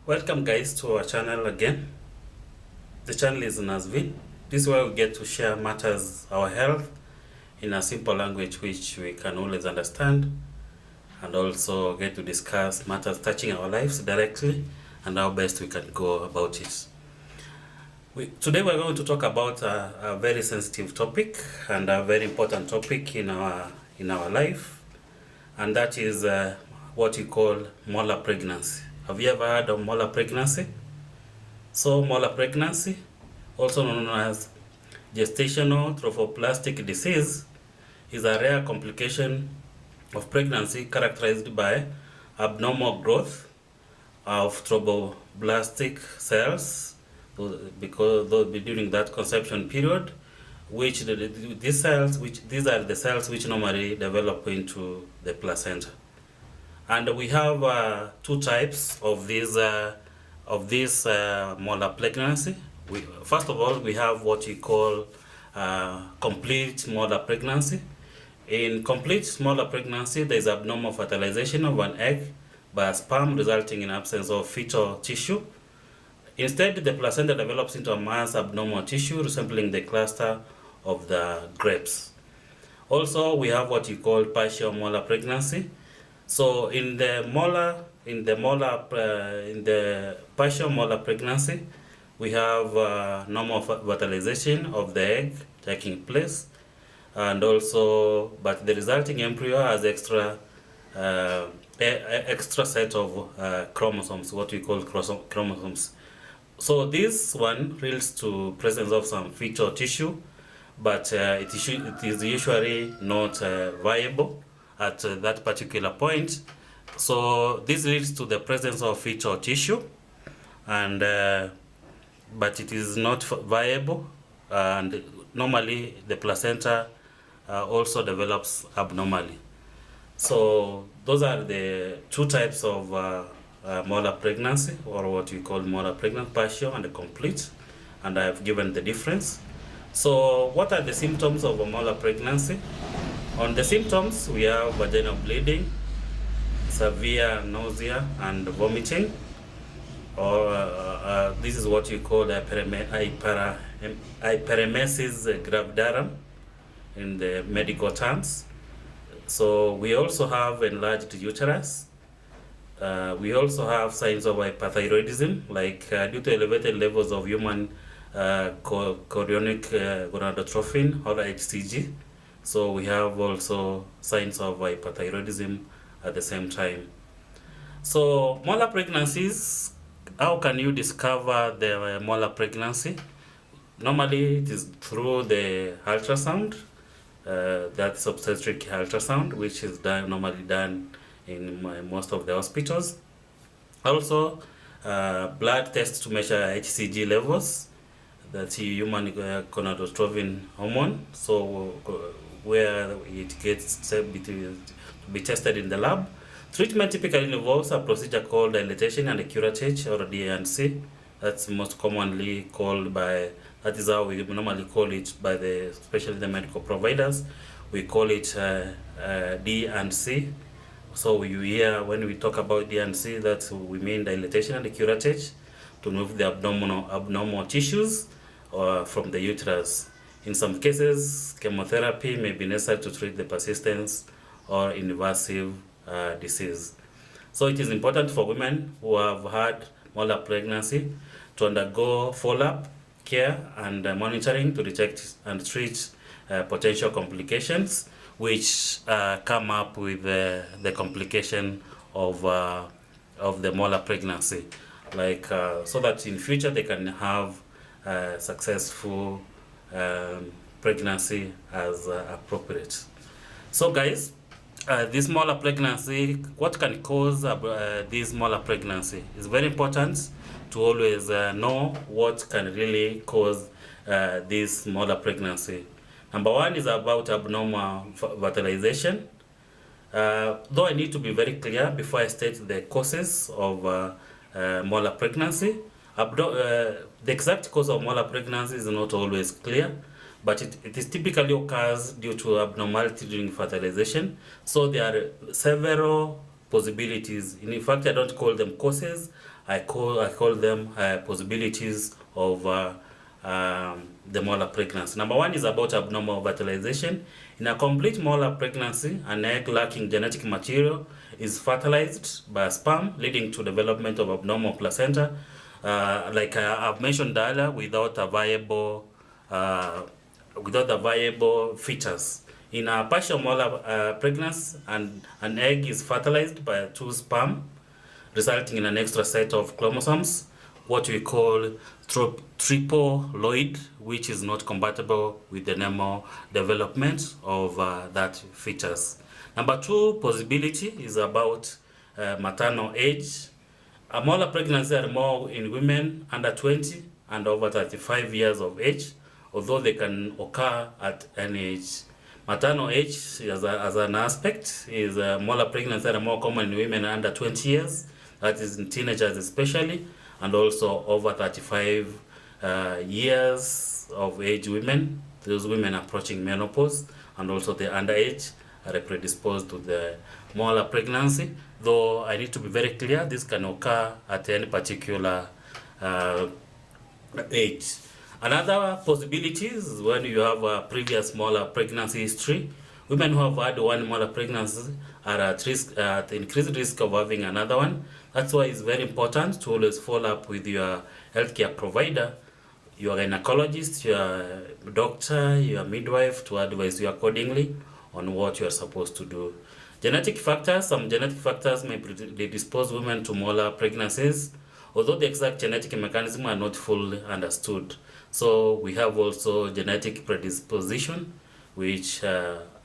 Welcome guys to our channel again. The channel is Nazvin. This is where we get to share matters our health in a simple language which we can always understand, and also get to discuss matters touching our lives directly and how best we can go about it. Today we're going to talk about a very sensitive topic and a very important topic in our life, and that is what we call molar pregnancy. Have you ever heard of molar pregnancy? So molar pregnancy, also known as gestational trophoblastic disease, is a rare complication of pregnancy characterized by abnormal growth of trophoblastic cells, because during that conception period, these are the cells which normally develop into the placenta. And we have two types of this molar pregnancy. First of all, we have what we call complete molar pregnancy. In complete molar pregnancy, there is abnormal fertilization of an egg by a sperm, resulting in absence of fetal tissue. Instead, the placenta develops into a mass abnormal tissue resembling the cluster of the grapes. Also, we have what we call partial molar pregnancy. So in the partial molar pregnancy, we have normal fertilization of the egg taking place, and also, but the resulting embryo has extra set of chromosomes, what we call chromosomes. So this one leads to presence of some fetal tissue, but it is usually not viable at that particular point. So this leads to the presence of fetal tissue, and but it is not viable, and normally the placenta also develops abnormally. So those are the two types of molar pregnancy, or what we call molar pregnancy, partial and complete, and I have given the difference. So what are the symptoms of a molar pregnancy? On the symptoms, we have vaginal bleeding, severe nausea and vomiting, or this is what we call hyperemesis gravidarum in the medical terms. So we also have enlarged uterus. We also have signs of hyperthyroidism, like due to elevated levels of human chorionic gonadotrophin, or HCG. So we have also signs of hyperthyroidism at the same time. So molar pregnancies, how can you discover the molar pregnancy? Normally it is through the ultrasound, that's obstetric ultrasound, which is normally done in most of the hospitals. Also, blood tests to measure HCG levels, that's human gonadotropin hormone. So where it gets to be tested in the lab. Treatment typically involves a procedure called dilatation and curettage, or D&C. That's most commonly called by, that is how we normally call it by especially the medical providers. We call it D&C. So you hear when we talk about D&C, that we mean dilatation and curettage, to remove the abnormal tissues from the uterus. In some cases, chemotherapy may be necessary to treat the persistence or invasive disease. So it is important for women who have had molar pregnancy to undergo follow-up care and monitoring to detect and treat potential complications which come up with the complication of the molar pregnancy, like so that in future they can have successful pregnancy as appropriate. So guys, this molar pregnancy, what can cause this molar pregnancy? It's very important to always know what can really cause this molar pregnancy. Number one is about abnormal fertilization. Though I need to be very clear before I state the causes of molar pregnancy. The exact cause of molar pregnancy is not always clear, but it is typically occurs due to abnormality during fertilization. So there are several possibilities. In fact, I don't call them causes. I call them possibilities of the molar pregnancy. Number one is about abnormal fertilization. In a complete molar pregnancy, an egg lacking genetic material is fertilized by a sperm, leading to development of abnormal placenta. Like I've mentioned earlier, without a viable fetus. In a partial molar pregnancy, an egg is fertilized by two sperm, resulting in an extra set of chromosomes, what we call triploid, which is not compatible with the normal development of that fetus. Number two possibility is about maternal age. A molar pregnancy are more in women under 20 and over 35 years of age, although they can occur at any age. Maternal age, as an aspect, is molar pregnancy are more common in women under 20 years, that is in teenagers especially, and also over 35 years of age women, those women approaching menopause, and also the underage are predisposed to the molar pregnancy. Though I need to be very clear, this can occur at any particular age. Another possibility is when you have a previous molar pregnancy history. Women who have had one molar pregnancy are at increased risk of having another one. That's why it's very important to always follow up with your healthcare provider, your gynecologist, your doctor, your midwife, to advise you accordingly on what you are supposed to do. Genetic factors. Some genetic factors may predispose women to molar pregnancies, although the exact genetic mechanism are not fully understood. So we have also genetic predisposition, which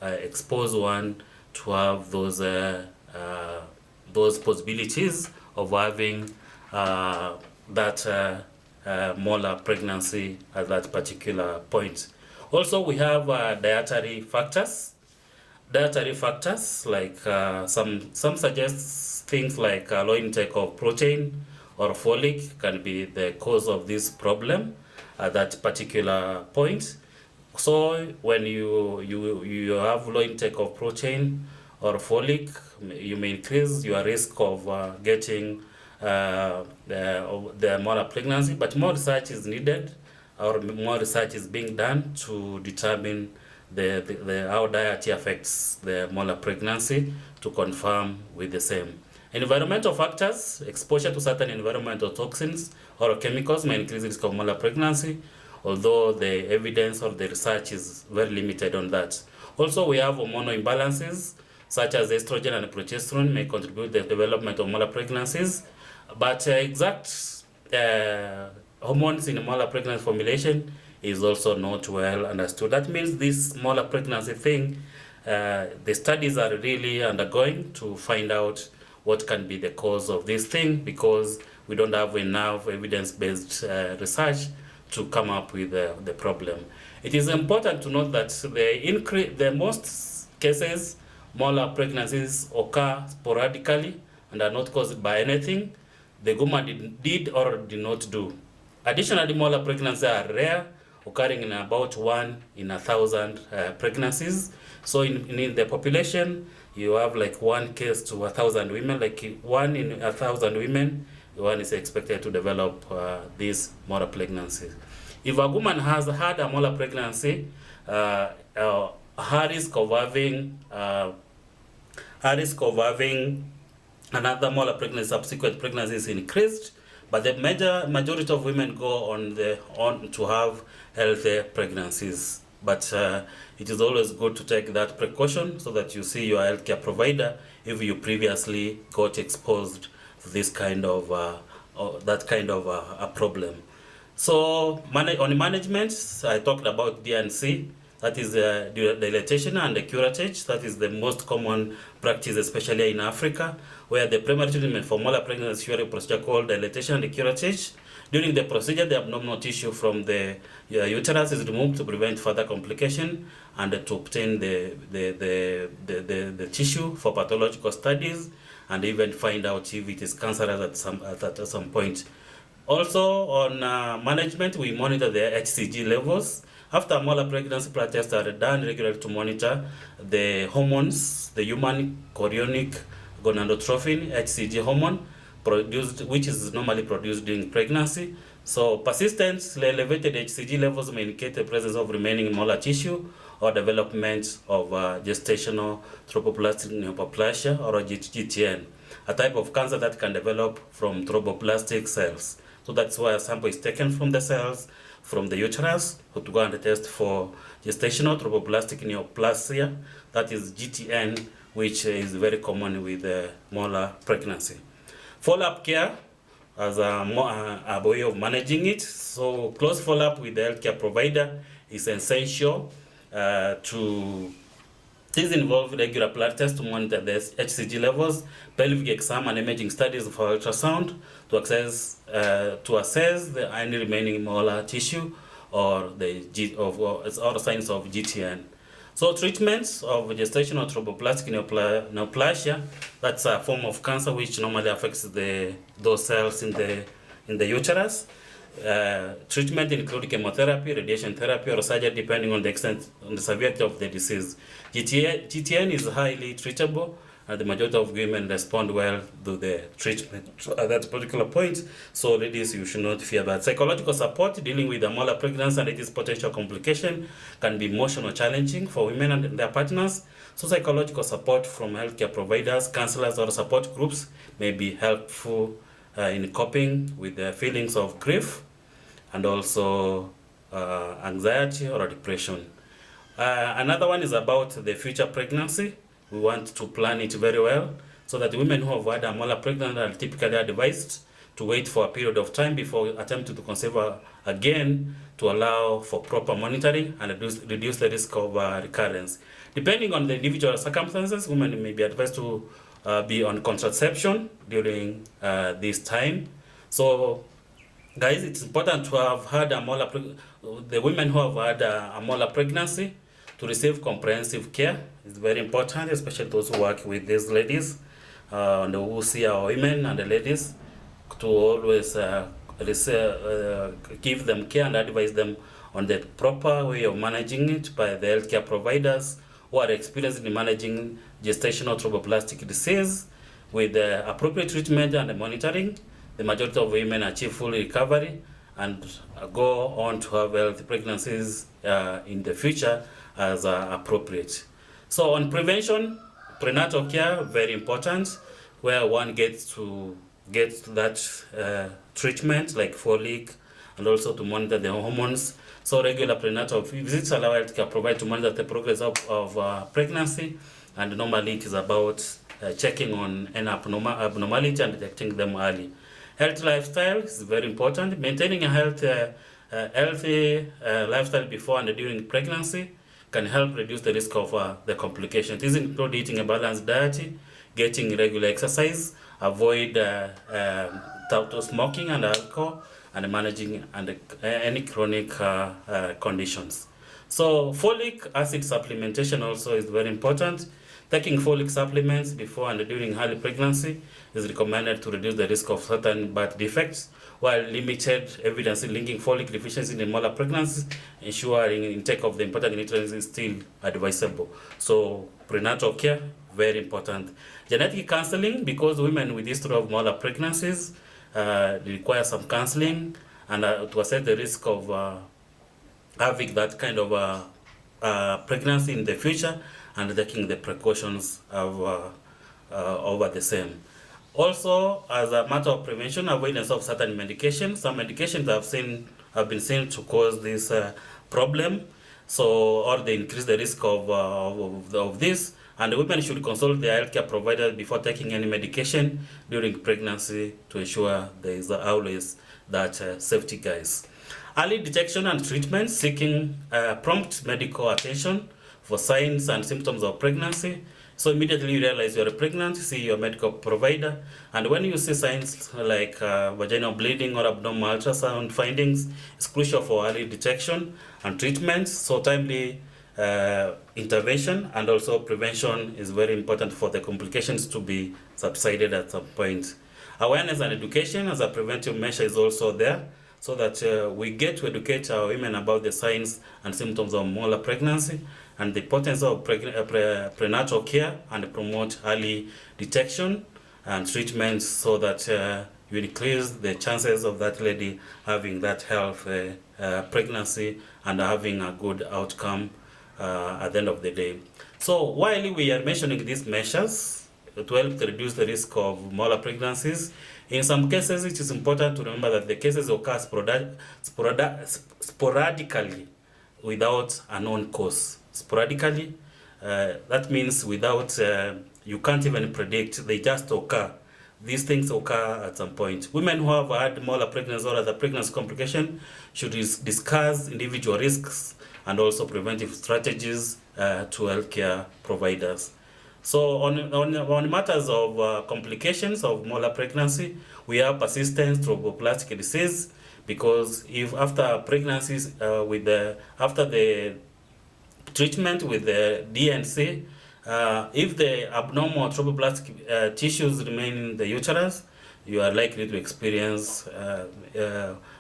expose one to have those possibilities of having that molar pregnancy at that particular point. Also, we have dietary factors. Dietary factors like some suggest things like low intake of protein or folic can be the cause of this problem at that particular point. So when you have low intake of protein or folic, you may increase your risk of getting the molar pregnancy. But more research is needed, or more research is being done to determine how diet affects the molar pregnancy, to confirm with the same. Environmental factors. Exposure to certain environmental toxins or chemicals may increase the risk of molar pregnancy, although the evidence or the research is very limited on that. Also, we have hormonal imbalances such as estrogen and progesterone may contribute to the development of molar pregnancies, but exact hormones in molar pregnancy formulation is also not well understood. That means this molar pregnancy thing, the studies are really undergoing to find out what can be the cause of this thing, because we don't have enough evidence-based research to come up with the problem. It is important to note that the most cases molar pregnancies occur sporadically and are not caused by anything the woman did or did not do. Additionally, molar pregnancies are rare, occurring in about 1 in 1,000 pregnancies. So in the population, you have like 1 case to 1,000 women, like 1 in 1,000 women, one is expected to develop this molar pregnancy. If a woman has had a molar pregnancy, her risk of having another molar pregnancy, subsequent pregnancy, is increased, but the majority of women go on to have healthy pregnancies. But it is always good to take that precaution so that you see your healthcare provider if you previously got exposed to this kind of a problem. So on management, I talked about D&C, that is dilatation and the curettage. That is the most common practice, especially in Africa, where the primary treatment for molar pregnancy is usually a procedure called dilatation and the curettage. During the procedure, the abnormal tissue from the uterus is removed to prevent further complication and to obtain the tissue for pathological studies, and even find out if it is cancerous at some point. Also, on management, we monitor the HCG levels. After molar pregnancy, blood tests are done regularly to monitor the hormones, the human chorionic gonadotrophin, HCG hormone, which is normally produced during pregnancy. So persistent elevated HCG levels may indicate the presence of remaining molar tissue or development of gestational trophoblastic neoplasia or GTN, a type of cancer that can develop from trophoblastic cells. So that's why a sample is taken from the cells from the uterus to go and test for gestational trophoblastic neoplasia, that is GTN, which is very common with molar pregnancy. Follow-up care as a way of managing it. So close follow-up with the healthcare provider is essential. These involve regular blood tests to monitor the HCG levels, pelvic exam and imaging studies for ultrasound to assess any remaining molar tissue or or signs of GTN. So treatments of gestational trophoblastic neoplasia, that's a form of cancer which normally affects those cells in the uterus. Treatment include chemotherapy, radiation therapy, or surgery depending on the extent and the severity of the disease. GTN is highly treatable, and the majority of women respond well to the treatment at that particular point. So ladies, you should not fear that. Psychological support dealing with a molar pregnancy and its potential complication can be emotional challenging for women and their partners. So psychological support from healthcare providers, counselors, or support groups may be helpful in coping with the feelings of grief and also anxiety or depression. Another one is about the future pregnancy. We want to plan it very well so that women who have had a molar pregnancy are typically advised to wait for a period of time before attempting to conceive again, to allow for proper monitoring and reduce the risk of recurrence. Depending on the individual circumstances, women may be advised to be on contraception during this time. So guys, it's important to have had the women who have had a molar pregnancy to receive comprehensive care. It's very important, especially those who work with these ladies and who see our women and the ladies, to always give them care and advise them on the proper way of managing it by the healthcare providers who are experienced in managing gestational trophoblastic disease. With the appropriate treatment and the monitoring, the majority of women achieve full recovery and go on to have healthy pregnancies in the future as appropriate. So on prevention, prenatal care, very important, where one gets to that treatment like folic and also to monitor the hormones. So regular prenatal visits allow healthcare providers to monitor the progress of pregnancy, and normally it is about checking on an abnormality and detecting them early. Healthy lifestyle is very important. Maintaining a healthy lifestyle before and during pregnancy can help reduce the risk of the complications. These include eating a balanced diet, getting regular exercise, avoid smoking and alcohol, and managing any chronic conditions. So folic acid supplementation also is very important. Taking folic supplements before and during early pregnancy is recommended to reduce the risk of certain birth defects, while limited evidence linking folic deficiency in molar pregnancy, ensuring intake of the important nutrients is still advisable. So prenatal care, very important. Genetic counseling, because women with history of molar pregnancies require some counseling and to assess the risk of having that kind of pregnancy in the future and taking the precautions over the same. Also, as a matter of prevention, avoidance of certain medications. Some medications have been seen to cause this problem, or they increase the risk of this. And women should consult their healthcare provider before taking any medication during pregnancy to ensure there is always that safety, guys. Early detection and treatment, seeking prompt medical attention for signs and symptoms of pregnancy. So immediately you realize you're pregnant, see your medical provider. And when you see signs like vaginal bleeding or abdominal ultrasound findings, it's crucial for early detection and treatment. So timely intervention and also prevention is very important for the complications to be subsided at some point. Awareness and education as a preventive measure is also there, so that we get to educate our women about the signs and symptoms of molar pregnancy and the importance of prenatal care and promote early detection and treatment so that you increase the chances of that lady having that health pregnancy and having a good outcome at the end of the day. So while we are mentioning these measures to help to reduce the risk of molar pregnancies, in some cases it is important to remember that the cases occur sporadically without a known cause. Sporadically, that means without, you can't even predict, they just occur. These things occur at some point. Women who have had molar pregnancy or other pregnancy complication should discuss individual risks and also preventive strategies to healthcare providers. So on matters of complications of molar pregnancy, we have persistent trophoblastic disease, because if after pregnancies after the treatment with the DNC, if the abnormal trophoblastic tissues remain in the uterus, you are likely to experience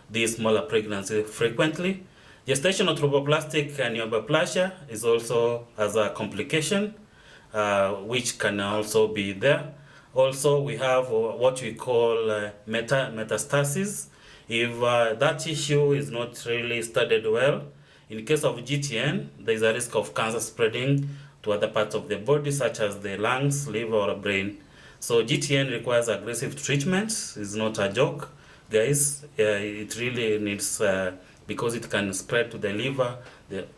this molar pregnancy frequently. Gestational trophoblastic neoplasia is also as a complication, which can also be there. Also, we have what we call metastasis. If that tissue is not really studied well, in case of GTN, there is a risk of cancer spreading to other parts of the body, such as the lungs, liver, or brain. So GTN requires aggressive treatment. It's not a joke, guys. It really needs, because it can spread to the liver,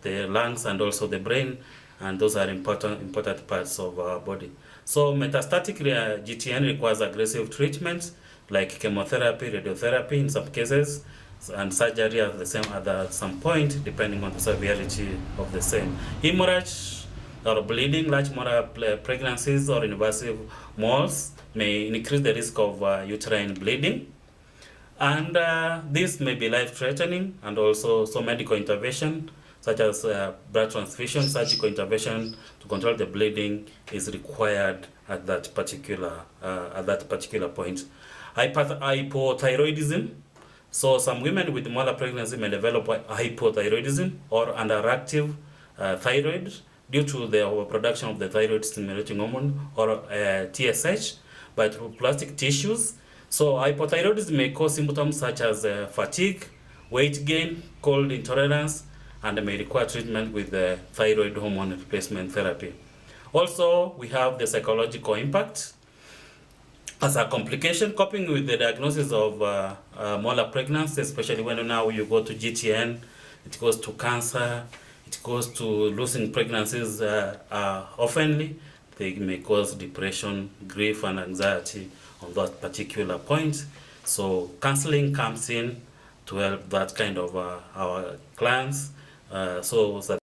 the lungs, and also the brain, and those are important parts of our body. So metastatic GTN requires aggressive treatment like chemotherapy, radiotherapy in some cases, and surgery at some point, depending on the severity of the same. Hemorrhage or bleeding, large molar pregnancies or invasive moles may increase the risk of uterine bleeding, and this may be life-threatening, and also some medical intervention such as blood transfusion, surgical intervention to control the bleeding is required at that particular point. Hypothyroidism. So some women with molar pregnancy may develop hypothyroidism or underactive thyroid due to the overproduction of the thyroid stimulating hormone, or TSH, by trophoblastic tissues. So hypothyroidism may cause symptoms such as fatigue, weight gain, cold intolerance, and may require treatment with the thyroid hormone replacement therapy. Also, we have the psychological impact. As a complication, coping with the diagnosis of molar pregnancy, especially when now you go to GTN, it goes to cancer, it goes to losing pregnancies oftenly. They may cause depression, grief, and anxiety on that particular point. So counseling comes in to help that kind of our clients, so that